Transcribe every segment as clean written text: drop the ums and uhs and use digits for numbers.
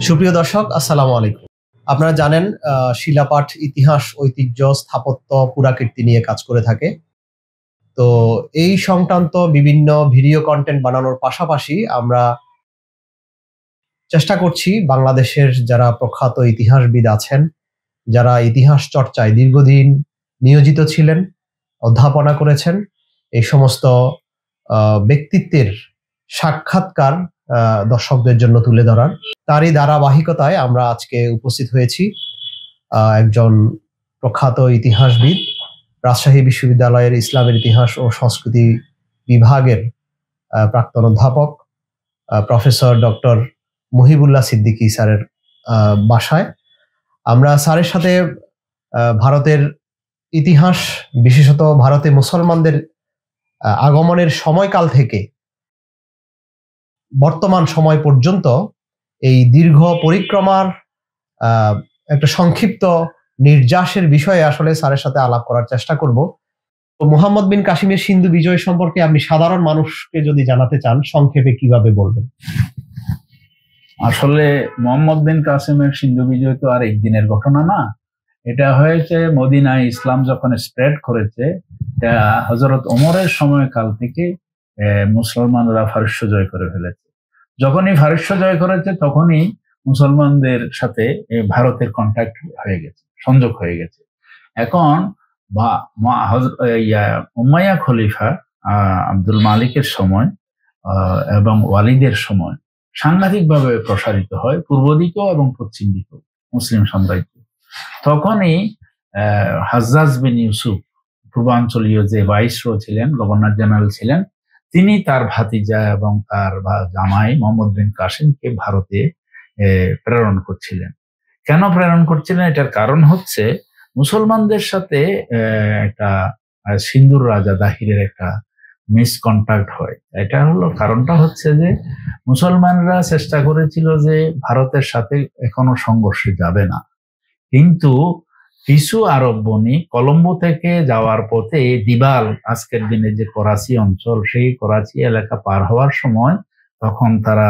সুপ্রিয় দর্শক, আসসালামু আলাইকুম। আপনারা জানেন শিলাপাঠ ইতিহাস, ঐতিহ্য, স্থাপত্য, পুরাকীর্তি নিয়ে কাজ করে থাকে। তো এই সংক্রান্ত বিভিন্ন ভিডিও কন্টেন্ট বানানোর পাশাপাশি আমরা চেষ্টা করছি বাংলাদেশের যারা প্রখ্যাত ইতিহাসবিদ আছেন, যারা ইতিহাস চর্চায় দীর্ঘদিন নিয়োজিত ছিলেন, অধ্যাপনা করেছেন, এই সমস্ত ব্যক্তিত্বের সাক্ষাৎকার দর্শকদের জন্য তুলে ধরার। তারই ধারাবাহিকতায় আমরা আজকে উপস্থিত হয়েছি একজন প্রখ্যাত ইতিহাসবিদ, রাজশাহী বিশ্ববিদ্যালয়ের ইসলামের ইতিহাস ও সংস্কৃতি বিভাগের প্রাক্তন অধ্যাপক প্রফেসর ডক্টর মুহিবুল্লাহ সিদ্দিকী স্যারের বাসায়। আমরা স্যারের সাথে ভারতের ইতিহাস, বিশেষত ভারতে মুসলমানদের আগমনের সময়কাল থেকে বর্তমান সময় পর্যন্ত এই দীর্ঘ পরিক্রমার একটা সংক্ষিপ্ত নির্যাসের বিষয়ে আসলে স্যারের সাথে আলাপ করার চেষ্টা করব। তো মুহাম্মদ বিন কাসিমের সিন্ধু বিজয় সম্পর্কে আপনি সাধারণ মানুষকে যদি জানাতে চান, সংক্ষেপে কিভাবে বলবেন? আসলে মুহাম্মদ বিন কাসিমের সিন্ধু বিজয় তো আর একদিনের ঘটনা না। এটা হয়েছে মদিনায় ইসলাম যখন স্প্রেড করেছে, হযরত ওমরের সময়কাল থেকে মুসলমানরা ফারস্য জয় করে ফেলেছে। যখনই ফারস্য জয় করেছে তখনই মুসলমানদের সাথে ভারতের কন্ট্যাক্ট হয়ে গেছে, সংযোগ হয়ে গেছে। এখন উমাইয়া খলিফা আব্দুল মালিকের সময় এবং ওয়ালিদের সময় সাংঘাতিকভাবে প্রসারিত হয় পূর্ব দিকেও এবং পশ্চিম দিকেও মুসলিম সাম্রাজ্য। তখনই হাজ্জাজ বিন ইউসুফ, পূর্বাঞ্চলীয় যে ভাইসরয় ছিলেন, গভর্নর জেনারেল ছিলেন, তিনি তার ভাতিজা এবং তার জামাই মুহাম্মদ বিন কাসিমকে ভারতে প্রেরণ করছিলেন। কেন প্রেরণ করছিলেন? এটার কারণ হচ্ছে মুসলমানদের সাথে একটা সিন্ধুর রাজা দাহিরের একটা মিসকন্ট্যাক্ট হয়। এটা হলো কারণটা হচ্ছে যে মুসলমানরা চেষ্টা করেছিল যে ভারতের সাথে এখনো সংঘর্ষে যাবে না, কিন্তু কিছু আরব বণিক কলম্বো থেকে যাওয়ার পথে দিবাল, আজকের দিনে যে করাচি অঞ্চল, সেই করাচি এলাকা পার হওয়ার সময় তখন তারা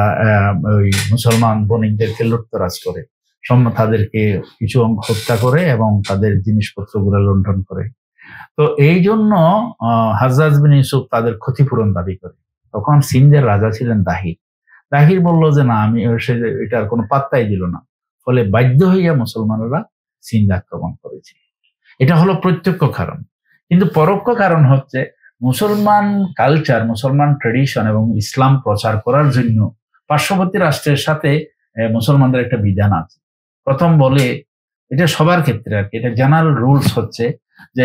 ওই মুসলমান বণিকদেরকে লুটতরাজ করে, তাদেরকে কিছু অংশ হত্যা করে এবং তাদের জিনিসপত্রগুলো লুণ্ঠন করে। তো এই জন্য হাজ্জাজ বিন ইউসুফ তাদের ক্ষতিপূরণ দাবি করে। তখন সিন্ধের রাজা ছিলেন দাহির। দাহির বলল যে না, আমি এটার কোনো পাত্তাই দিল না। ফলে বাধ্য হইয়া মুসলমানরা সিন্ধ আক্রমণ করেছিল। এটা হলো প্রত্যক্ষ কারণ। কিন্তু পরোক্ষ কারণ হচ্ছে মুসলমান কালচার, মুসলমান ট্রেডিশন এবং ইসলাম প্রচার করার জন্য পার্শ্ববর্তী রাষ্ট্রের সাথে মুসলমানদের একটা বিধান আছে। প্রথম বলে, এটা সবার ক্ষেত্রে আর কি, এটা জেনারেল রুলস হচ্ছে যে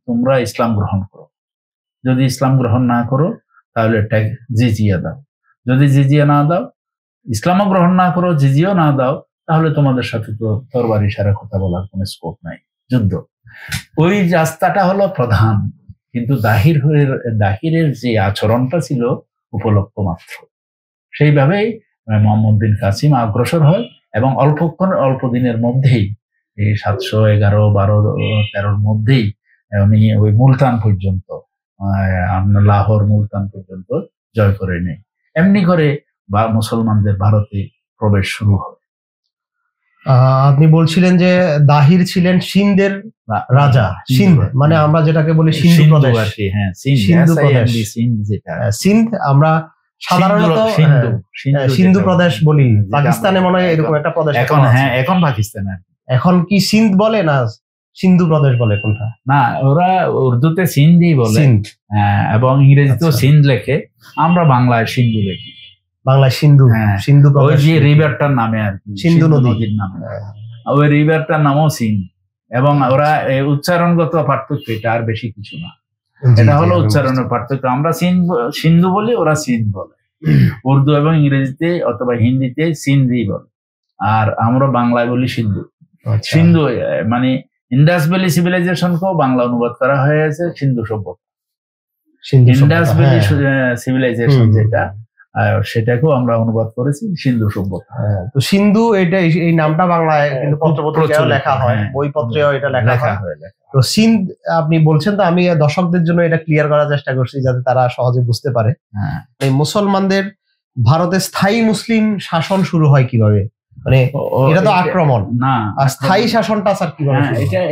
তোমরা ইসলাম গ্রহণ করো। যদি ইসলাম গ্রহণ না করো তাহলে জিজিয়া দাও। যদি জিজিয়া না দাও, ইসলামও গ্রহণ না করো, জিজিয়াও না দাও, তাহলে তোমাদের সাথে তো তরবারি সারা কথা বলার কোনো স্কোপ নাই, যুদ্ধ। ওই রাস্তাটা হলো প্রধান। কিন্তু দাহিরের যে আচরণটা ছিল উপলক্ষ মাত্র। সেইভাবেই মুহাম্মদ বিন কাসিম অগ্রসর হয় এবং অল্প দিনের মধ্যেই, এই 711, 12, 13 মধ্যেই উনি ওই মুলতান পর্যন্ত, লাহোর মুলতান পর্যন্ত জয় করে নেয়। এমনি করে মুসলমানদের ভারতে প্রবেশ শুরু হয়। আপনি বলছিলেন যে দাহির ছিলেন সিন্ধের রাজা। সিন্ধ মানে আমরা যেটাকে বলি সিন্ধু প্রদেশ। হ্যাঁ, সিন্ধু প্রদেশ, সিন্ধ আমরা সাধারণত সিন্ধু প্রদেশ বলি। পাকিস্তানে মনে হয় এরকম একটা প্রদেশ এখন। হ্যাঁ, এখন পাকিস্তান। এখন কি সিন্ধ বলে না সিন্ধু প্রদেশ বলে? কোনটা? না, ওরা উর্দুতে সিন্ধি বলে এবং ইংরেজিতেও সিন্ধ লেখে। আমরা বাংলায় সিন্ধু লিখি। বাংলায় সিন্ধু, সিন্ধু ওই যে রিভারটার নামে আর কি, সিন্ধু নদীর নামে ওই রিভারটার নামও সিন্ধ। এবং ওরা উচ্চারণগত পার্থক্য, এটা আর বেশি কিছু না। এটা হলো উচ্চারণের পার্থক্য। আমরা সিন্ধু বলি, ওরা সিন্ধ বলে। উর্দু এবং ইংরেজিতে অথবা হিন্দিতে সিন্ধি বলে, আর আমরা বাংলায় বলি সিন্ধু। সিন্ধু মানে ইন্ডাস ভ্যালি সিভিলাইজেশনকেও বাংলা অনুবাদ করা হয়েছে সিন্ধু সভ্যতা। ইন্ডাস ভ্যালি সিভিলাইজেশন যেটা, সেটাকেও আমরা অনুবাদ করেছি সিন্ধু সভ্যতা। তো সিন্ধু, এটা এই নামটা বাংলায় কিন্তু পত্রপত্রিকায় লেখা হয়, বইপত্রেও এটা লেখা হয়। তো সিন্ধ আপনি বলছেন, তো আমি দর্শকদের জন্য এটা ক্লিয়ার করার চেষ্টা করছি যাতে তারা সহজে বুঝতে পারে। এই মুসলমানদের ভারতে স্থায়ী মুসলিম শাসন শুরু হয় কিভাবে? মানে এটা তো আক্রমণ না, আর স্থায়ী শাসনটা স্যার কিভাবে?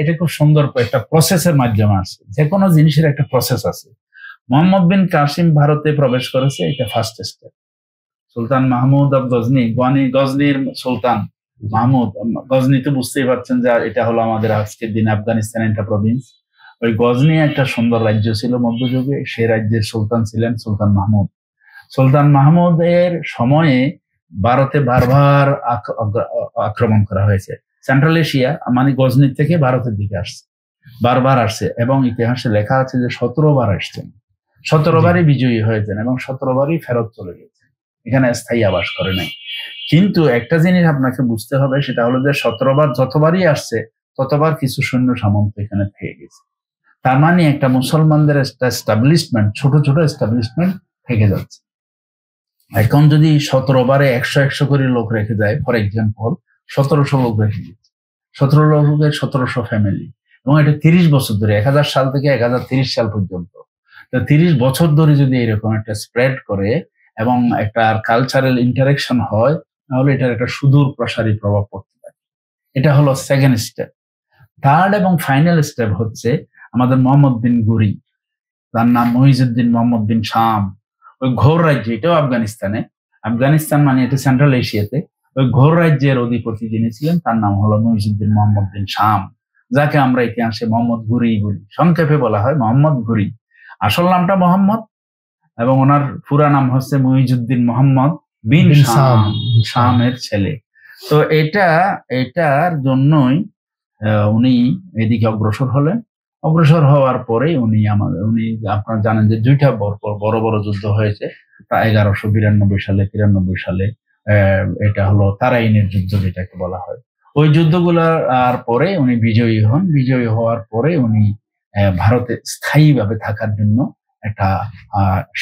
এটা খুব সুন্দর একটা প্রসেসের মাধ্যমে আসছে। যে কোনো জিনিসের একটা প্রসেস আছে। মোহাম্মদ বিন কাসিম ভারতে প্রবেশ করেছে, এটা first step. Sultan Mahmud of Ghazni, গজনির সুলতান মাহমুদ, গজনি তো বুঝতেই পারছেন যে এটা হলো আমাদের আজকের দিন আফগানিস্তানের একটা প্রভিন্স। ওই গজনি একটা সুন্দর রাজ্য ছিল মধ্যযুগে, সেই রাজ্যের সুলতান ছিলেন সুলতান মাহমুদ। সুলতান মাহমুদের সময়ে ভারতে বারবার আক্রমণ করা হয়েছে। সেন্ট্রাল এশিয়া মানে গজনি থেকে ভারতের দিকে আসছে, বারবার আসছে, এবং ইতিহাসে লেখা আছে যে 17 বার আসছেন, 17 বারই বিজয়ী হয়েছেন এবং 17 বারই ফেরত চলে গেছেন, এখানে স্থায়ী আবাস করে নাই। কিন্তু একটা জিনিস আপনাকে বুঝতে হবে, সেটা হলো যে 17 বার যতবারই আসছে ততবার কিছু সৈন্য সামন্ত এখানে থেকে গেছে। তার মানে একটা মুসলমানদের এস্টাবলিশমেন্ট, ছোট ছোট এস্টাবলিশমেন্ট থেকে যাচ্ছে। এখন যদি 17 বারে 100 করে লোক রেখে যায়, ফর এক্সাম্পল 1700 লোক রেখে দিচ্ছে, 17 লোকের 1700 ফ্যামিলি, এবং এটা 30 বছর ধরে, 1000 সাল থেকে 1030 সাল পর্যন্ত, তো 30 বছর ধরে যদি এরকম একটা স্প্রেড করে এবং একটা কালচারাল ইন্টারেকশন হয়, তাহলে এটার একটা সুদূর প্রসারী প্রভাব পড়তে পারে। এটা হলো সেকেন্ড স্টেপ। থার্ড এবং ফাইনাল স্টেপ হচ্ছে আমাদের মোহাম্মদ বিন গুরি, তার নাম মুইজউদ্দিন মোহাম্মদ বিন শাম। ওই ঘোর রাজ্য, এটাও আফগানিস্তানে, আফগানিস্তান মানে এটা সেন্ট্রাল এশিয়াতে, ওই ঘোর রাজ্যের অধিপতি যিনি ছিলেন তার নাম হলো মুইজউদ্দিন মোহাম্মদ বিন শাম, যাকে আমরা ইতিহাসে মোহাম্মদ ঘুরি বলি, সংক্ষেপে বলা হয় মোহাম্মদ ঘুরি। আসল নামটা মোহাম্মদ এবং ওনার পুরা নাম হচ্ছে মুইজউদ্দিন মোহাম্মদ বিন শাম, শামের ছেলে। তো এটার জন্যই উনি এদিকে অগ্রসর হলেন। অগ্রসর হওয়ার পরে উনি আপনারা জানেন যে 2টা বড় বড় যুদ্ধ হয়েছে, তা 1192 সালে, 93 সালে। এটা হলো তারাইনের যুদ্ধ যেটাকে বলা হয়। ওই যুদ্ধগুলোর পরে উনি বিজয়ী হন। বিজয়ী হওয়ার পরে উনি ভারতে স্থায়ীভাবে থাকার জন্য একটা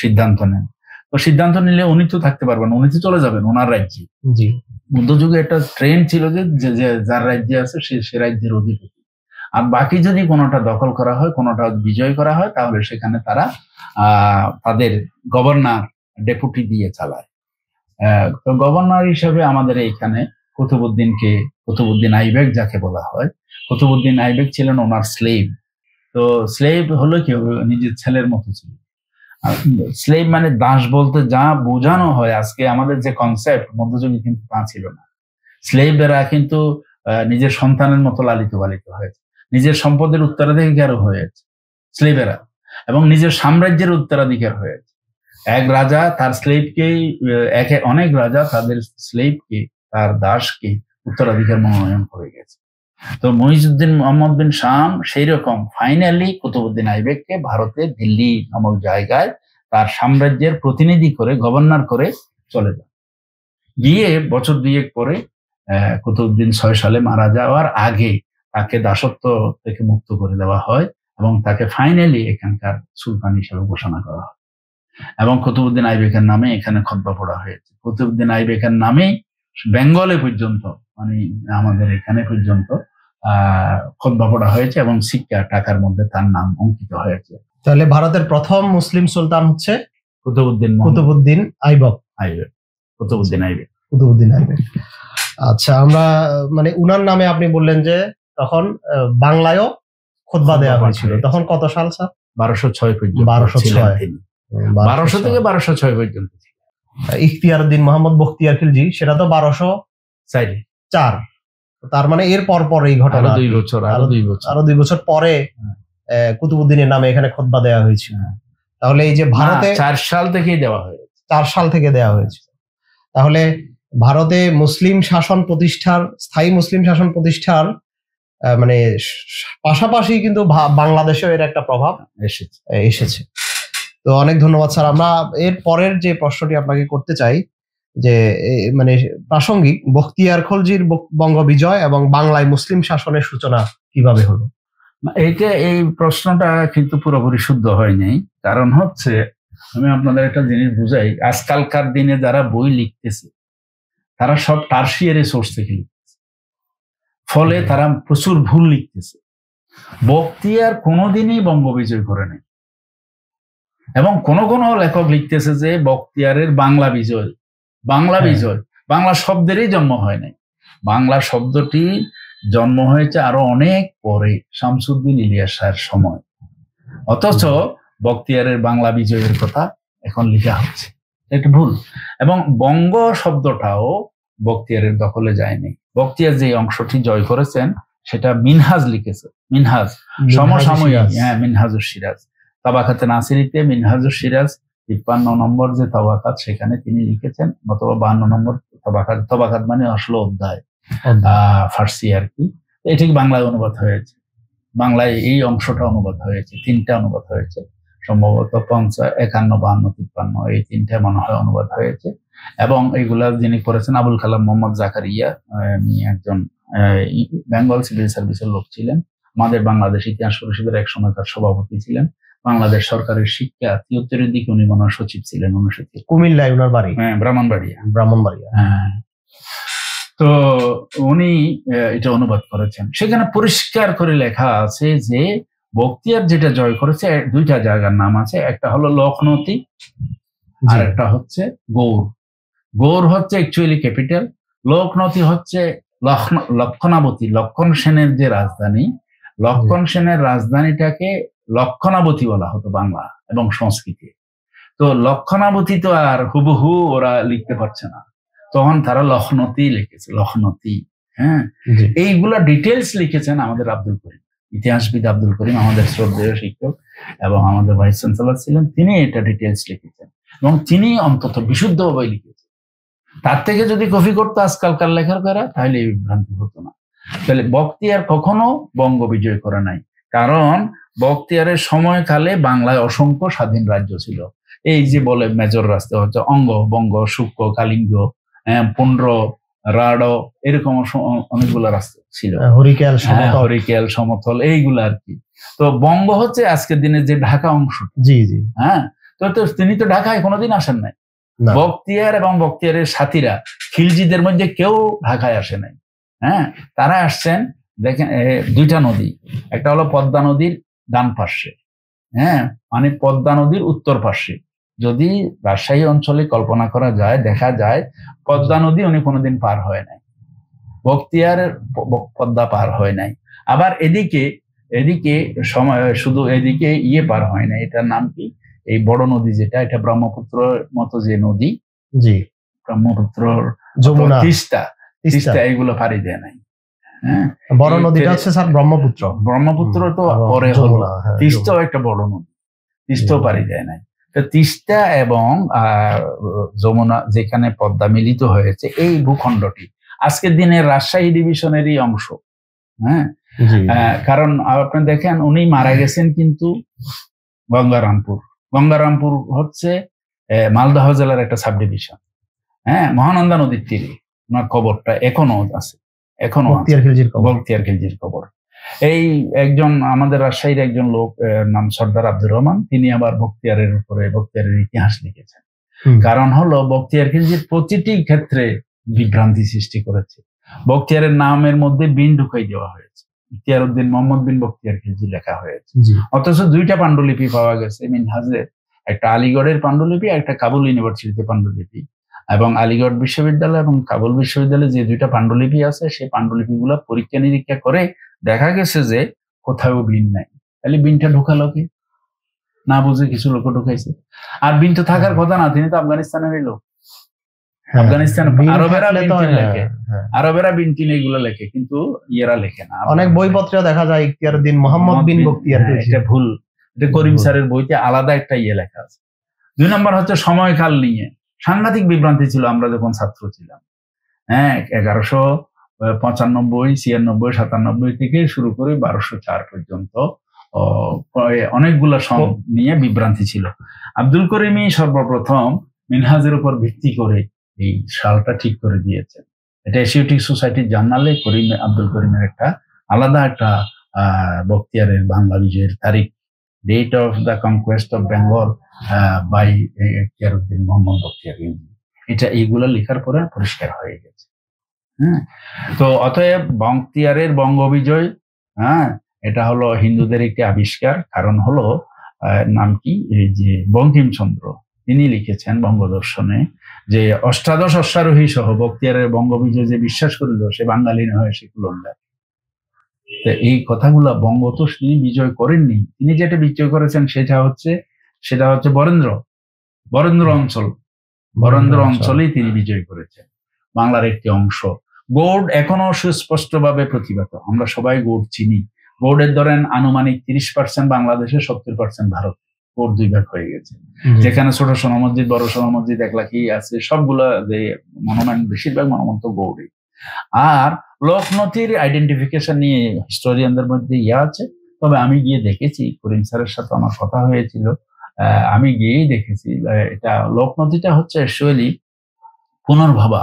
সিদ্ধান্ত নেন। তো সিদ্ধান্ত নিলে উনি তো থাকতে পারবেন, উনি তো চলে যাবেন ওনার রাজ্যে। জি, মধ্যযুগে একটা ট্রেন্ড ছিল যে যার রাজ্যে আছে সে রাজ্যের অধিপতি, আর বাকি যদি কোনোটা দখল করা হয়, কোনোটা বিজয় করা হয়, তাহলে সেখানে তারা তাদের গভর্নর ডেপুটি দিয়ে চালায়। তো গভর্নর হিসেবে আমাদের এইখানে কুতুবউদ্দিন আইবেক যাকে বলা হয়, কুতুবউদ্দিন আইবেক ছিলেন ওনার স্লেভ। তো স্লেভ হলো কি, নিজের ছেলের মতো ছিল। স্লেভ মানে দাস বলতে যা বোঝানো হয় আজকে আমাদের যে কনসেপ্ট, মধ্যযুগে কিন্তু তা ছিল না। স্লেভেরা কিন্তু নিজের সন্তানের মতো লালিত পালিত হয়েছে, নিজের সম্পদের উত্তরাধিকার হয়েছে স্লেভেরা, এবং নিজের সাম্রাজ্যের উত্তরাধিকার হয়েছে। এক রাজা তার স্লেভকেই, অনেক রাজা তাদের স্লেভকে, তার দাসকে উত্তরাধিকার মনোনয়ন করে গেছে। তো মুইজউদ্দিন মোহাম্মদ বিন শাম সেই রকম ফাইনালি কুতুবউদ্দিন আইবেককে ভারতে দিল্লি নামক জায়গায় তার সাম্রাজ্যের প্রতিনিধি করে, গভর্নর করে চলে যান। গিয়ে বছর 2 পরে কুতুবউদ্দিন 6 সালে মারা যাওয়ার আগে তাকে দাসত্ব থেকে মুক্ত করে দেওয়া হয় এবং তাকে ফাইনালি এখানকার সুলতান হিসেবে ঘোষণা করা হয়, এবং কুতুবউদ্দিন আইবেকের নামে এখানে খুতবা পড়া হয়েছে। কুতুবউদ্দিন আইবেকের নামেই বেঙ্গলে পর্যন্ত, মানে আমাদের এখানে পর্যন্ত খুতবা পড়া হয়েছে এবং সিক্কা টাকার মধ্যে তার নাম অঙ্কিত হয়েছে। তাহলে ভারতের প্রথম মুসলিম সুলতান হচ্ছে কুতুবউদ্দিন আইবক। কুতুবউদ্দিন আইবেক। আচ্ছা, আমরা মানে উনার নামে আপনি বললেন যে তখন বাংলায়ও খুতবা দেওয়া হয়েছিল, তখন কত সাল স্যার? 1206 পর্যন্ত। 1200 থেকে 1206 পর্যন্ত। ইখতিয়ারউদ্দিন মোহাম্মদ বখতিয়ার খিলজি, সেটা তো 1204। তার মানে এর পর এই ঘটনা, আরো 2 বছর পরে কুতুবউদ্দিনের নামে এখানে খুতবা দেওয়া হয়েছিল। তাহলে এই যে ভারতে 4 সাল থেকেই দেওয়া হয়েছে, 4 সাল থেকে দেওয়া হয়েছে। তাহলে ভারতে মুসলিম শাসন প্রতিষ্ঠার, স্থায়ী মুসলিম শাসন প্রতিষ্ঠার মানে পাশাপাশি কিন্তু বাংলাদেশেও এর একটা প্রভাব এসেছে। তো অনেক ধন্যবাদ স্যার। আমরা এর পরের যে প্রশ্নটি আপনাকে করতে চাই যে মানে প্রাসঙ্গিক, বখতিয়ার খলজির বঙ্গ বিজয় এবং বাংলায় মুসলিম শাসনের সূচনা কিভাবে হলো? এই প্রশ্নটা কিন্তু পুরোপুরি শুদ্ধ হয়নি। কারণ হচ্ছে, আমি আপনাদের একটা জিনিস বুঝাই, আজকালকার দিনে যারা বই লিখতেছে তারা সব টার্সিয়ারি সোর্স থেকে লিখতেছে, ফলে তারা প্রচুর ভুল লিখতেছে। বখতিয়ার কোনোদিনই বঙ্গ বিজয় করে নাই, এবং কোন লেখক লিখতেছে যে বখতিয়ারের বাংলা বিজয়, বাংলা শব্দেরই জন্ম হয় নাই। বাংলা শব্দটি জন্ম হয়েছে আরো অনেক পরে, শামসুদ্দিন ইলিয়াস শাহের সময়। অথচ বখতিয়ারের বাংলা বিজয়ের কথা এখন লেখা হচ্ছে, এটা ভুল। এবং বঙ্গ শব্দটাও বখতিয়ারের দখলে যায়নি। বখতিয়ার যে অংশটি জয় করেছেন সেটা মিনহাজ লিখেছে, মিনহাজ সমসাময়িক, হ্যাঁ, মিনহাজুস সিরাজ, তাবাকাতে নাসিরিতে মিনহাজুস সিরাজ 53 নম্বর যে তাবাকাত, সেখানে তিনি লিখেছেন, অথবা 52 নম্বর তাবাকাত, তাবাকাত মানে আসলে অধ্যায়, ফার্সি আর কি। এটি বাংলায় অনুবাদ হয়েছে, বাংলায় এই অংশটা অনুবাদ হয়েছে, 3টা অনুবাদ হয়েছে সম্ভবত, 51, 52, 53 এই 3টা মনে হয় অনুবাদ হয়েছে। এবং এইগুলা যিনি করেছেন আবুল কালাম মোহাম্মদ জাকারিয়া, একজন বেঙ্গল সিভিল সার্ভিসের লোক ছিলেন, আমাদের বাংলাদেশ ইতিহাস পরিষদের এক সময়কার সভাপতি ছিলেন, বাংলাদেশ সরকারের শিক্ষা 73-এর দিকে উনি মনে সচিব ছিলেন, 69 কুমিল্লায় ওনার বাড়ি, হ্যাঁ, ব্রাহ্মণবাড়িয়া। হ্যাঁ। তো উনি এটা অনুবাদ করেছেন, সেখানে পরিষ্কার করে লেখা আছে যে বখতিয়ার যেটা জয় করেছে 2টা জায়গার নাম আছে, একটা হলো লখনৌতি আর একটা হচ্ছে গৌড়। গৌড় হচ্ছে অ্যাকচুয়ালি ক্যাপিটাল, লখনৌতি হচ্ছে লক্ষণাবতী, লক্ষণ সেনের যে রাজধানী, লক্ষণ সেনের রাজধানীটাকে লক্ষণাবতী বলা হতো বাংলা এবং সংস্কৃতি। তো লক্ষণাবতী তো আর হুবহু ওরা লিখতে পারছে না, তখন তারা লখনৌতি লিখেছে, লখনৌতি। হ্যাঁ, এইগুলা ডিটেলস লিখেছেন আমাদের আব্দুল করিম, ইতিহাসবিদ আব্দুল করিম, আমাদের শ্রদ্ধেয় শিক্ষক এবং আমাদের ভাইস চ্যান্সেলর ছিলেন, তিনি এটা ডিটেলস লিখেছেন এবং তিনি অন্তত বিশুদ্ধভাবে লিখেছেন। তার থেকে যদি কপি করতো আজকালকার লেখার করা, তাহলে এই বিভ্রান্তি হতো না। তাহলে বখতিয়ার কখনো বঙ্গ বিজয় করে নাই, কারণ বখতিয়ারের সময়কালে বাংলায় অসংখ্য স্বাধীন রাজ্য ছিল। এই যে বলে মেজর রাস্তা হচ্ছে অঙ্গ, বঙ্গ, শুক্র, কালিঙ্গ, পুন্ড্র, রাঢ়, এরকম অনেকগুলো রাস্তা ছিল, হরিকেল, সমতল, এইগুলো আর কি। তো বঙ্গ হচ্ছে আজকের দিনে যে ঢাকা অংশ। হ্যাঁ, তো তিনি তো ঢাকায় কোনোদিন আসেন নাই। বখতিয়ার এবং বখতিয়ারের সাথীরা, খিলজিদের মধ্যে কেউ ঢাকায় আসে নাই। হ্যাঁ, তারা আসছেন, দেখেন 2টা নদী, একটা হলো পদ্মা নদীর ডান পার্শ্বে, হ্যাঁ, মানে পদ্মা নদীর উত্তর পার্শ্বে। যদি রাজশাহী অঞ্চলে কল্পনা করা যায়, দেখা যায় পদ্মা নদী উনি কোনোদিন পার হয় নাই, বখতিয়ার পদ্মা পার হয় নাই। আবার এদিকে সময় শুধু এদিকে পার হয় নাই, এটার নাম কি, এই বড় নদী যেটা, এটা ব্রহ্মপুত্রের মতো যে নদী, ব্রহ্মপুত্র, যমুনা, তিস্তা, এইগুলো পাড়ি দেয় নাই। হ্যাঁ, বড় নদীটা হচ্ছে স্যার ব্রহ্মপুত্র। ব্রহ্মপুত্র তো পরে হলো, তিস্তাও একটা বড় নদী, তিস্তাও পাড়ি দেয় নাই। তো তিস্তা এবং যমুনা, যেখানে পদ্মা মিলিত হয়েছে, এই ভূখণ্ডটি আজকের দিনের রাজশাহী ডিভিশনেরই অংশ। হ্যাঁ, কারণ আপনি দেখেন উনি মারা গেছেন কিন্তু গঙ্গারামপুর হচ্ছে মালদহ জেলার একটা সাব ডিভিশন। হ্যাঁ, মহানন্দা নদীর তীরে ওনার কবরটা এখনো আছে, বখতিয়ার খিলজির কবর। এই একজন আমাদের রাজশাহীর একজন লোক, নাম সর্দার আব্দুর রহমান, তিনি আবার বখতিয়ারের উপরে বখতিয়ারের ইতিহাস লিখেছেন। কারণ হলো বখতিয়ার খিলজির প্রতিটি ক্ষেত্রে বিভ্রান্তি সৃষ্টি করেছে। বখতিয়ারের নামের মধ্যে বিন ঢুকাই দেওয়া হয়েছে, ইখতিয়ার উদ্দিন মোহাম্মদ বিন বখতিয়ার খিলজি লেখা হয়েছে, অথচ 2টা পাণ্ডুলিপি পাওয়া গেছে মিনহাজে, একটা আলিগড়ের পাণ্ডুলিপি, একটা কাবুল ইউনিভার্সিটিতে পাণ্ডুলিপি। এবং আলিগড় বিশ্ববিদ্যালয় এবং কাবুল বিশ্ববিদ্যালয়ে যে 2টা পাণ্ডুলিপি আছে, সেই পাণ্ডুলিপিগুলো পরীক্ষা নিরীক্ষা করে দেখা গেছে যে কোথাও বিন নাই। তাহলে বিনটা ঢুকালো কি, না বুঝে কিছু লোক ঢুকাইছে। আর বিন তো থাকার কথা না, তিনি তো আফগানিস্তানেরই লোক। আফগানিস্তান আরবেরা বিন টিন এগুলো লেখে, কিন্তু ইয়েরা লেখে না। অনেক বইপত্রে দেখা যায় ইখতিয়ার উদ্দিন মোহাম্মদ বিন বখতিয়ার, এটা ভুল। এটা করিম স্যারের বইতে আলাদা একটা লেখা আছে। 2 নম্বর হচ্ছে সময়কাল নিয়ে সাংঘাতিক বিভ্রান্তি ছিল আমরা যখন ছাত্র ছিলাম। হ্যাঁ, 1195, 96, 97 থেকে শুরু করে 1204 পর্যন্ত অনেকগুলা সন নিয়ে বিভ্রান্তি ছিল। আব্দুল করিমই সর্বপ্রথম মিনহাজের উপর ভিত্তি করে এই সালটা ঠিক করে দিয়েছেন। এটা এশিয়াটিক সোসাইটির জার্নালে আব্দুল করিমের একটা আলাদা একটা বখতিয়ারের বাংলা বিজয়ের তারিখ, date of the conquest of Bengal by Ikhtiyar Uddin Muhammad Bakhtiyar, এটা এইগুলা লেখার পরে পরিষ্কার হয়ে গেছে। হ্যাঁ, তো অতএব বখতিয়ারের বঙ্গ বিজয়, হ্যাঁ, এটা হলো হিন্দুদের একটি আবিষ্কার। কারণ হলো নাম কি, এই যে বঙ্কিমচন্দ্র, তিনি লিখেছেন বঙ্গদর্শনে যে অষ্টাদশ অশ্বারোহী সহ বখতিয়ারের বঙ্গবিজয় যে বিশ্বাস করিল সে বাঙালি নয়, সে কুলন্ডার। তো এই কথাগুলা বঙ্গ তো তিনি বিজয় করেননি, তিনি যেটা বিজয় করেছেন সেটা হচ্ছে বরেন্দ্র অঞ্চলেই তিনি বিজয় করেছেন, বাংলার একটি অংশ। গৌড় এখনো সুস্পষ্টভাবে প্রতিভাত, আমরা সবাই গৌড় চিনি। গৌড়ের ধরেন আনুমানিক 30% বাংলাদেশে, 70% ভারত। গৌড় 2 ভাগ হয়ে গেছে, যেখানে ছোট সোনা মসজিদ, বড় সোনা মসজিদ, একলাখি আছে, সবগুলা যে মনুমেন্ট, বেশিরভাগ মনুমেন্ট তো গৌড়ে। আর লোকনথির আইডেন্টিফিকেশন নিয়ে হিস্টোরিয়ানদের মধ্যে আছে, তবে আমি গিয়ে দেখেছি, করিম স্যারের সাথে আমার কথা হয়েছিল, আমি গিয়েই দেখেছি এটা লোকনথিটা হচ্ছে অ্যাকচুয়ালি পুনর্ভবা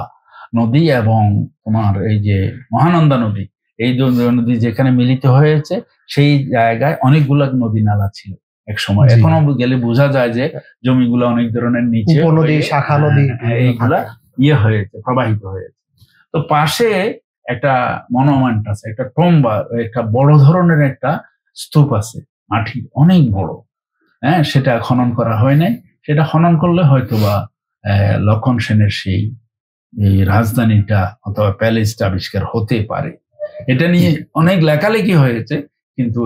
নদী এবং তোমার এই যে মহানন্দা নদী, এই নদী যেখানে মিলিত হয়েছে সেই জায়গায় অনেকগুলা নদী নালা ছিল এক সময়। এখনো গেলে বোঝা যায় যে জমিগুলো অনেক ধরনের নিচে নদী, শাখা নদী এইগুলা হয়েছে, প্রবাহিত হয়েছে। তো পাশে একটা মনুমেন্ট আছে, একটা টম্বা, একটা বড় ধরনের একটা স্তূপ আছে, মাটি অনেক বড়। হ্যাঁ, সেটা খনন করা হয় নাই, সেটা খনন করলে হয়তোবা লক্ষণ সেনের সেই রাজধানীটা অথবা প্যালেসটা আবিষ্কার হতে পারে। এটা নিয়ে অনেক লেখালেখি হয়েছে, কিন্তু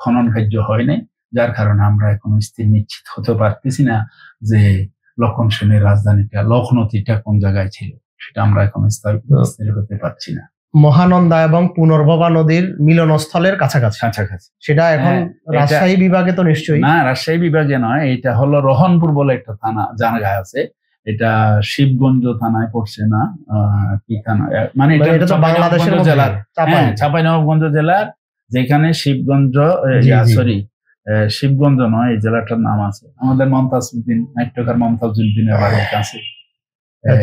খনন কার্য হয় নাই, যার কারণে আমরা এখন স্থির নিশ্চিত হতে পারতেছি না যে লক্ষণ সেনের রাজধানীটা লখনৌতিটা কোন জায়গায় ছিল, সেটা আমরা এখন স্থির হতে পারছি না। মহানন্দা এবং পুনর্ভবা নদীর মিলনস্থলের কাছাকাছি, সেটা এখন রাজশাহী বিভাগে তো নিশ্চয়ই না, রাজশাহী বিভাগে নয়, এটা হলো রহনপুর বলে একটা থানা জায়গায় আছে, এটা শিবগঞ্জ থানায় পড়ছে না, কি থানা মানে এটা তো বাংলাদেশের জেলার, চাঁপাইনবাবগঞ্জ জেলার, যেখানে শিবগঞ্জ শিবগঞ্জ নয়, এই জেলাটার নাম আছে আমাদের মমতাজউদ্দিন, নাট্যকার মমতাজউদ্দিনের বাড়ির কাছে।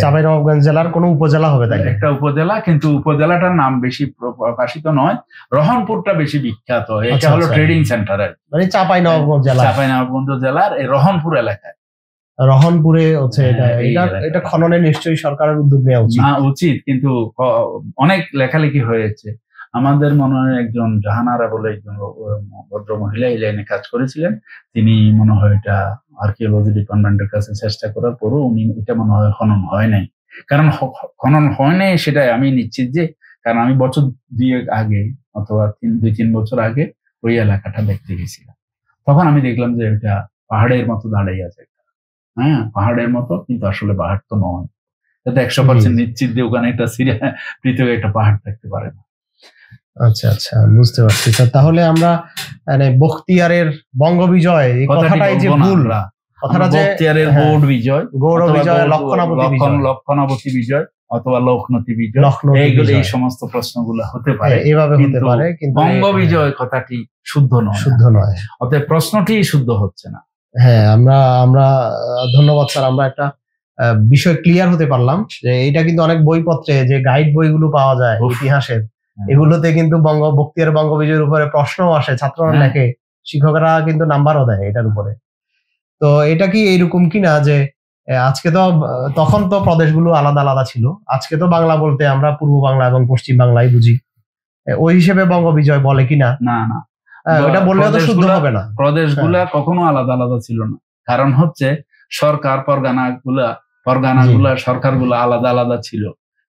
চাঁপাইনবাবগঞ্জ জেলার কোন উপজেলা হবে তাই? একটা উপজেলা, কিন্তু উপজেলাটার নাম বেশি প্রকাশিত নয়, রহনপুরটা বেশি বিখ্যাত। এটা হলো ট্রেডিং সেন্টার, মানে চাঁপাইনবাবগঞ্জ জেলার এই রহনপুর এলাকায়। রহনপুরে হচ্ছে এটা খননে নিশ্চয়ই সরকারের উদ্যোগ নেওয়া উচিত, কিন্তু অনেক লেখালেখি হয়েছে। আমাদের মনে হয় একজন জাহানারা বলে একজন ভদ্র মহিলা এই লাইনে কাজ করেছিলেন, তিনি মনে হয় এটা আর্কিওলজি ডিপার্টমেন্টের কাছে চেষ্টা করার পরও উনি এটা মনে হয় খনন হয় নাই। কারণ খনন হয় নাই সেটাই আমি নিশ্চিত যে, কারণ আমি বছর 2 আগে অথবা 2-3 বছর আগে ওই এলাকাটা দেখতে গেছিলাম, তখন আমি দেখলাম যে এটা পাহাড়ের মতো দাঁড়িয়ে আছে। হ্যাঁ, পাহাড়ের মতো, কিন্তু আসলে পাহাড় তো নয়। যাতে 100% নিশ্চিত যে ওখানে একটা পৃথক একটা পাহাড় থাকতে পারে না। আচ্ছা আচ্ছা, বুঝতে পারছি স্যার। তাহলে আমরা বখতিয়ারের বঙ্গবিজয় এই কথাটাই যে ভুল, কথাটা যে বখতিয়ারের গৌড় বিজয়, লক্ষণাবতী বিজয় অথবা লখনৌতি বিজয়, এইগুলো এই সমস্ত প্রশ্নগুলো হতে পারে, এইভাবে হতে পারে, কিন্তু বঙ্গবিজয় কথাটি শুদ্ধ নয়, অতএব প্রশ্নটি শুদ্ধ হচ্ছে না। হ্যাঁ, আমরা ধন্যবাদ স্যার, আমরা একটা বিষয় ক্লিয়ার হতে পারলাম যে এটা কিন্তু অনেক বইপত্রে যে গাইড বইগুলো পাওয়া যায় ইতিহাসের, এগুলোতে কিন্তু বখতিয়ার বঙ্গবিজয়ের উপরে প্রশ্নও আসে, ছাত্ররা লেখে, শিক্ষকরা কিন্তু নাম্বারও দেয় এটার উপরে। তো এটা কি এইরকম কিনা যে আজকে তো, তখন তো প্রদেশগুলো আলাদা আলাদা ছিল, আজকে তো বাংলা বলতে আমরা পূর্ব বাংলা এবং পশ্চিম বাংলাই বুঝি, ওই হিসেবে বঙ্গবিজয় বলে কিনা? না না, ওটা বললেও তো শুদ্ধ হবে না। প্রদেশগুলা কখনো আলাদা আলাদা ছিল না, কারণ হচ্ছে সরকার পরগানাগুলা সরকারগুলা আলাদা আলাদা ছিল,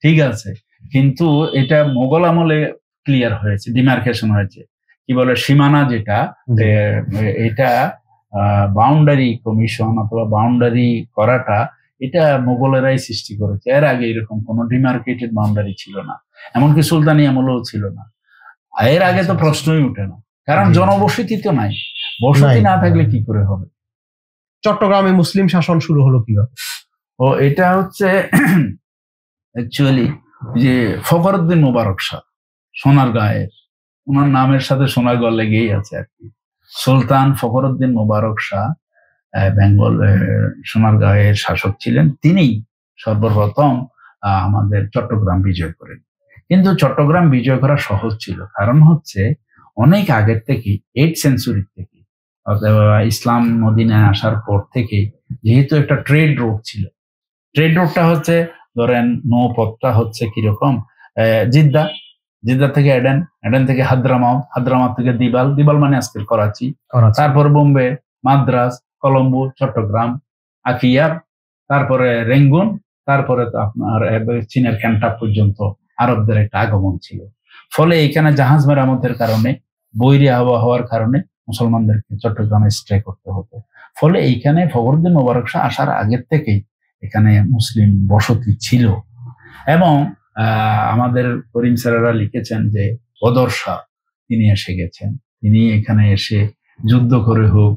ঠিক আছে, কিন্তু এটা মোগল আমলে ক্লিয়ার হয়েছে, ডিমার্কেশন হয়েছে, কি বলে সীমানা, যেটা এটা বাউন্ডারি কমিশন অথবা বাউন্ডারি করাটা এটা মোগলেরাই সৃষ্টি করেছে। এর আগে এরকম কোনো ডিমার্কেটেড বাউন্ডারি ছিল না, এমনকি সুলতানি আমলেও ছিল না। এর আগে তো প্রশ্নই উঠে না, কারণ জনবসতি তো নাই, বসতি না থাকলে কি করে হবে। চট্টগ্রামে মুসলিম শাসন শুরু হলো কিভাবে? এটা হচ্ছে অ্যাকচুয়ালি যে ফখরুদ্দিন মোবারক শাহ, সোনারগাঁয়ের, ওনার নামের সাথে সোনারগাঁ লেগেই আছে আর কি। সুলতান ফখরুদ্দিন মোবারক শাহ বেঙ্গল সোনারগাঁয়ের শাসক ছিলেন, তিনি সর্বপ্রথম আমাদের চট্টগ্রাম বিজয় করেন। কিন্তু চট্টগ্রাম বিজয় করা সহজ ছিল, কারণ হচ্ছে অনেক আগের থেকে 8th সেঞ্চুরি থেকে অথবা ইসলাম মদিনায় আসার পর থেকে যেহেতু একটা ট্রেড রোড ছিল, ট্রেড রোডটা হচ্ছে ধরেন নৌপথটা হচ্ছে কিরকম, জিদ্দা থেকে এডেন থেকে হাদ্রামাউত থেকে দিবাল মানে আজকের করাচি, তারপর বোম্বে, মাদ্রাজ, কলম্বো, চট্টগ্রাম, আকিয়াব, তারপরে রেঙ্গুন, তারপরে তো আপনার চীনের ক্যান্টাপ পর্যন্ত আরবদের একটা আগমন ছিল। ফলে এখানে জাহাজ মেরামতের কারণে, বৈরী আবহাওয়া হওয়ার কারণে মুসলমানদেরকে চট্টগ্রামে স্টে করতে হতো। ফলে এইখানে ফখরুদ্দিন মোবারক শাহ আসার আগের থেকেই এখানে মুসলিম বসতি ছিল। এবং আমাদের করিম স্যারেরা লিখেছেন যে বদর শাহ তিনি এসে গেছেন, তিনি এখানে এসে যুদ্ধ করে হোক,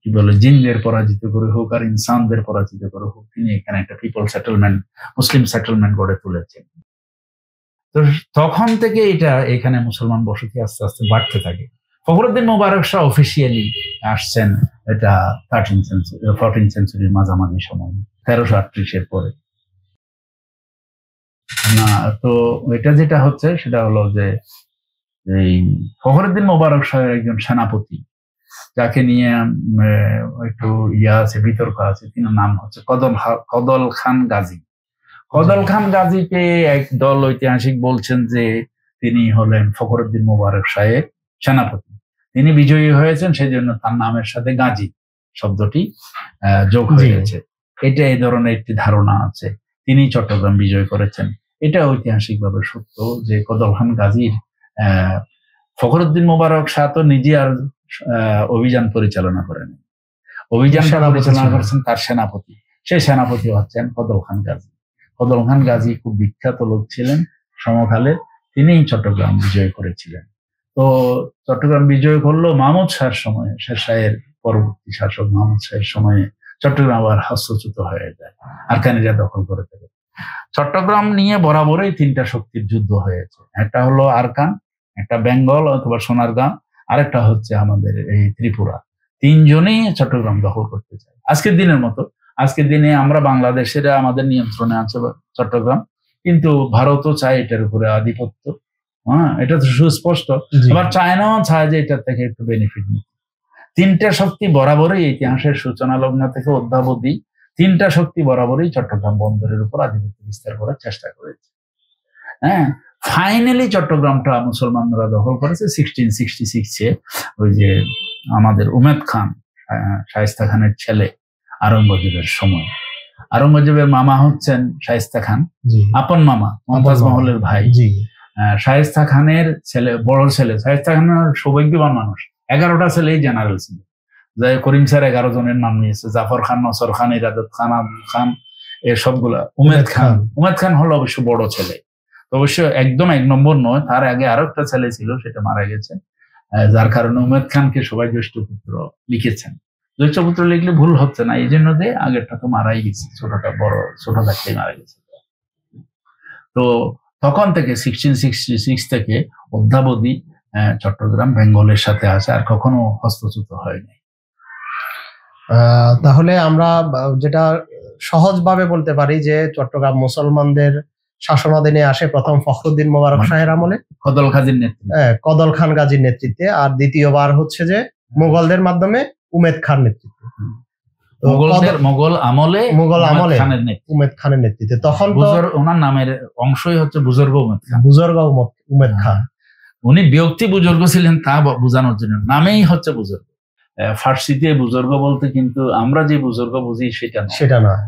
কি বলে, জিনদের পরাজিত করে হোক আর ইনসানদের পরাজিত করে হোক, তিনি এখানে একটা পিপল সেটেলমেন্ট, মুসলিম সেটেলমেন্ট গড়ে তুলেছেন। তো তখন থেকে এটা এখানে মুসলমান বসতি আস্তে আস্তে বাড়তে থাকে। ফখরুদ্দিন মোবারক শাহ অফিসিয়ালি আসছেন এটা 14th সেঞ্চুরির মাঝামাঝি সময়, 1338-এর পরে। না, তো এটা যেটা হচ্ছে সেটা হলো যে এই ফখরুদ্দিন মোবারক শাহের একজন সেনাপতি, যাকে নিয়ে একটু আছে, বিতর্ক আছে, তিনার নাম হচ্ছে কদল খান গাজী। কদল খান গাজীকে একদল ঐতিহাসিক বলছেন যে তিনি হলেন ফখরুদ্দিন মোবারক শাহের সেনাপতি। তিনি বিজয়ী হয়েছেন, সেই জন্য তার নামের সাথে গাজী শব্দটি যোগ হয়েছে। এটা এই ধরনের একটি ধারণা আছে, তিনি চট্টগ্রাম বিজয় করেছেন। এটা ঐতিহাসিকভাবে সত্য যে কদল খান গাজীর ফখরুদ্দিন মোবারক শাহ তো নিজে আর অভিযান পরিচালনা করেন, অভিযান পরিচালনা করেছেন তার সেনাপতি। সেই সেনাপতি হচ্ছেন কদল খান গাজী। কদল খান গাজী খুব বিখ্যাত লোক ছিলেন সমকালে, তিনি চট্টগ্রাম বিজয় করেছিলেন। তো চট্টগ্রাম বিজয় করলো মাহমুদ শাহের সময়ে, শের শাহের পরবর্তী শাসক মাহমুদ শাহের সময়ে চট্টগ্রাম আবার হস্তচ্যুত হয়ে যায়, আরাকানিরা দখল করে থাকে। চট্টগ্রাম নিয়ে বরাবরই তিনটা শক্তির যুদ্ধ হয়েছে, একটা হলো আরাকান, একটা বেঙ্গল অথবা সোনারগাঁ, আরেকটা হচ্ছে আমাদের এই ত্রিপুরা। তিনজনেই চট্টগ্রাম দখল করতে চায়। আজকের দিনের মতো, আজকের দিনে আমরা বাংলাদেশের আমাদের নিয়ন্ত্রণে আছে চট্টগ্রাম, কিন্তু ভারতও চায় এটার উপরে আধিপত্য। এটা তো সুস্পষ্ট। আবার চায়নাও চায় যে এটার থেকে একটু বেনিফিট নিতে। তিনটা শক্তি বরাবরই ইতিহাসের সূচনা লগ্ন থেকে অদ্যাবধি তিনটা শক্তি বরাবরই চট্টগ্রাম বন্দরের উপর আধিপত্য বিস্তার করার চেষ্টা করেছে। ফাইনালি চট্টগ্রামটা মুসলমানরা দখল করেছে 1666-এ। ওই যে আমাদের উমেদ খান, শায়েস্তা খানের ছেলে, আওরঙ্গজেবের সময়। আওরঙ্গজেবের মামা হচ্ছেন শায়েস্তা খান, আপন মামা, মমতাজ মহলের ভাই। শায়েস্তা খানের ছেলে, বড় ছেলে। শায়েস্তা খানের সৌভাগ্যবান মানুষ, 11টা ছেলেই জেনারেল ছিল। করিম স্যার 11 জনের নাম নিয়েছে, জাফর খান, নসর খান, ইরাদত খান, আবুল খান, এ সবগুলা। উমেদ খান হলো অবশ্য বড় ছেলে, অবশ্য একদম 1 নম্বর নয়, তার আগে আরো একটা ছেলে ছিল, সেটা মারা গেছে, যার কারণে উমেদ খানকে সবাই জ্যেষ্ঠ পুত্র লিখেছেন। জ্যেষ্ঠ পুত্র লিখলে ভুল হচ্ছে না, এই জন্য যে আগেরটা তো মারাই গেছে, ছোটটা বড়, ছোট থাকতেই মারা গেছে। তো তখন থেকে 1666 থেকে অদ্যাবধি চট্টগ্রাম বেঙ্গলের সাথে আছে, আর কখনো হস্তচ্যুত হয়নি। তাহলে আমরা যেটা সহজভাবে বলতে পারি যে চট্টগ্রাম মুসলমানদের শাসনাধীনে আসে প্রথম ফখরুদ্দিন মোবারক শাহের আমলে, কদল খান গাজীর নেতৃত্বে, আর দ্বিতীয়বার হচ্ছে যে মুঘলদের মাধ্যমে উমেদ খান নেতৃত্বে, মুঘল আমলে উমেদ খানের নেতৃত্বে। তখন ওনার নামের অংশই হচ্ছে বুজুর্গ উমেদ খান। উনি ব্যক্তি বুজুর্গ ছিলেন তা বোঝানোর জন্য নামেই হচ্ছে বুজুর্গ। ফার্সিতে বুজুর্গ বলতে কিন্তু আমরা যে বুজুর্গ বুঝি সেটা নয়।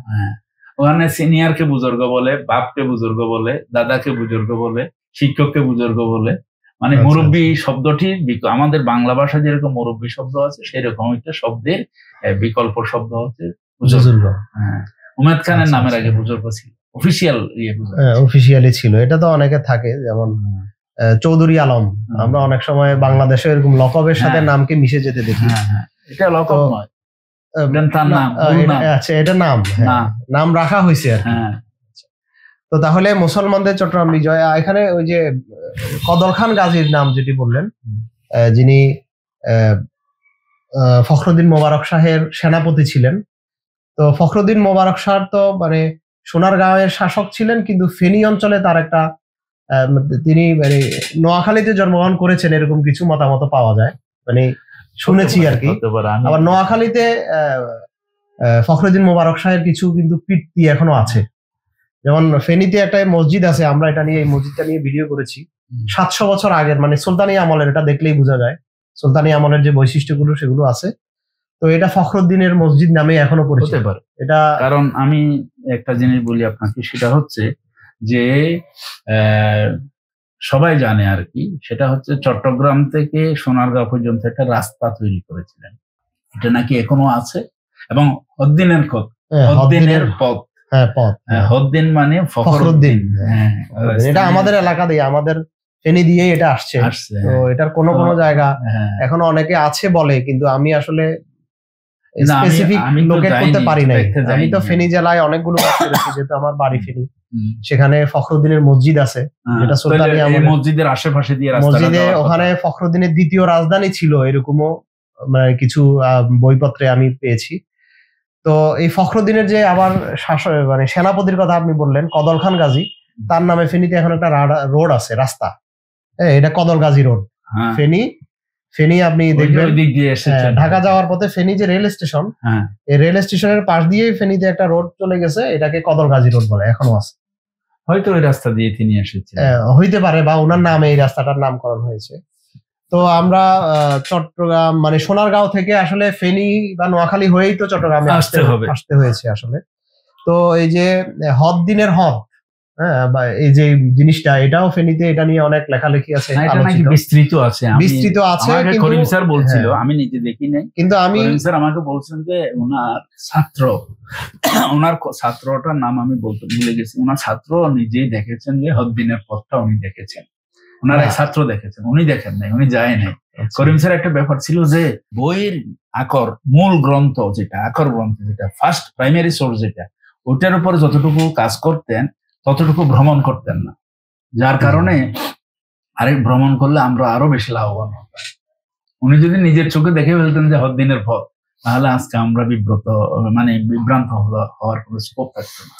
ওখানে সিনিয়রকে বুজুর্গ বলে, বাপকে বুজুর্গ বলে, দাদাকে বুজুর্গ বলে, শিক্ষককে বুজুর্গ বলে। মানে মুরব্বী শব্দটি আমাদের বাংলা ভাষায় যেরকম মুরব্বী শব্দ আছে, সেরকম একটা শব্দের বিকল্প শব্দ হচ্ছে বুজুর্গ। উমেদ খানের নামের আগে বুজুর্গ ছিল, অফিসিয়ালি ছিল। এটা তো অনেকে থাকে, যেমন চৌধুরী আলম, আমরা অনেক সময় বাংলাদেশে এরকম লকবের সাথে নামকে মিশে যেতে দেখি। এটা লকব নয়, এটা নাম রাখা হয়েছে আর কি। তো তাহলে মুসলমানদের চট্টগ্রাম বিজয়, এখানে ওই যে কদল খান গাজীর নাম যেটি বললেন, যিনি ফখরুদ্দিন মোবারক শাহের সেনাপতি ছিলেন। তো ফখরুদ্দিন মোবারক শাহ তো মানে সোনারগাঁওয়ের শাসক ছিলেন, কিন্তু ফেনী অঞ্চলে তার একটা তিনি মানে নোয়াখালীতে জন্মগ্রহণ করেছেন এরকম কিছু মতামত পাওয়া যায়, মানে শুনেছি আর কি। আবার নোয়াখালীতে ফখরুদ্দিন মোবারক শাহের কিছু কিন্তু কীর্তি এখনো আছে। যেমন ফেনীতে একটা মসজিদ আছে, আমরা এটা নিয়ে, এই মসজিদটা নিয়ে ভিডিও করেছি 700 বছর আগের, মানে সুলতানি আমলের। এটা দেখলেই বোঝা যায় সুলতানি আমলের যে বৈশিষ্ট্যগুলো সেগুলো আছে। তো এটা ফখরুদ্দিনের মসজিদ নামে এখনো পরিচিত। হতে পারে, এটা কারণ আমি একটা জিনিস বলি আপনাকে, সেটা হচ্ছে যে সবাই জানে আর কি, সেটা হচ্ছে চট্টগ্রাম থেকে সোনারগাঁও পর্যন্ত একটা রাস্তা তৈরি করেছিলেন, এটা নাকি এখনো আছে। এবং হদ্দিনের পথ, হদ্দিনের পথ, হদ্দিন মানে ফখরুদ্দিন, এটা আমাদের এলাকা দিয়ে, আমাদের ফেনী দিয়ে এটা আসছে। তো এটার কোন কোন জায়গা এখনো অনেকে আছে বলে, কিন্তু আমি আসলে স্পেসিফিক লোকেট করতে পারি নাই। আমি তো ফেনী জেলায় অনেকগুলো কাজ করেছি, যেহেতু আমার বাড়ি ফেনী, সেখানে ফখরুদ্দিনের মসজিদ আছে, যেটা সুলতানি আমলের মসজিদের আশেপাশে দিয়ে মসজিদে, ওখানে ফখরুদ্দিনের দ্বিতীয় রাজধানী ছিল এরকমও মানে কিছু বইপত্রে আমি পেয়েছি। তো এই ফখরুদ্দিনের যে আবার মানে সেনাপতির কথা আপনি বললেন, কদর খান গাজী, তার নামে ফেনীতে এখন একটা রোড আছে, রাস্তা, এটা কদর গাজী রোড। ফেনী আপনি দেখবেন ঢাকা যাওয়ার পথে ফেনী যে রেল স্টেশন, এই রেল স্টেশনের পাশ দিয়ে ফেনীতে একটা রোড চলে গেছে, এটাকে কদর গাজী রোড বলে, এখনো আছে। হয়তো ওই রাস্তা দিয়ে তিনি এসেছেন, হইতে পারে, বা ওনার নামে এই রাস্তাটার নামকরণ হয়েছে। তো আমরা চট্টগ্রাম মানে সোনারগাঁও থেকে আসলে ফেনী বা নোয়াখালী হয়েই তো চট্টগ্রামে আসতে হয়েছে আসলে। তো এই যে হদ্দিনের হদ, বা এই যে জিনিসটা, এটাও ফেনীতে, এটা নিয়ে অনেক লেখালেখি আছে, বিস্তৃত আছে, করিম স্যার বলছিল, আমি নিজে দেখি নাই, কিন্তু করিম স্যার আমাকে বলছেন যে ওনার ছাত্রটার নাম আমি বলতে ভুলে গেছি, ওনার ছাত্র নিজেই দেখেছেন যে হদ্দিনের পথটা উনি দেখেছেন, ওনার এক ছাত্র দেখেছেন, উনি দেখেন নাই, উনি যায় নাই। করিম স্যার একটা ব্যাপার ছিল যে বইয়ের আকর, মূল গ্রন্থ যেটা, আকর গ্রন্থ যেটা, ফার্স্ট প্রাইমারি সোর্স যেটা, ওটার উপর যতটুকু কাজ করতেন ততটুকু ভ্রমণ করতেন না, যার কারণে আরেক ভ্রমণ করলে আমরা আরো বেশি লাভবান হতাম। উনি যদি নিজের চোখে দেখে ফেলতেন যে হদ্দিনের পথ, তাহলে আজকে আমরা বিভ্রান্ত হওয়ার কোনো স্কোপ থাকতো না।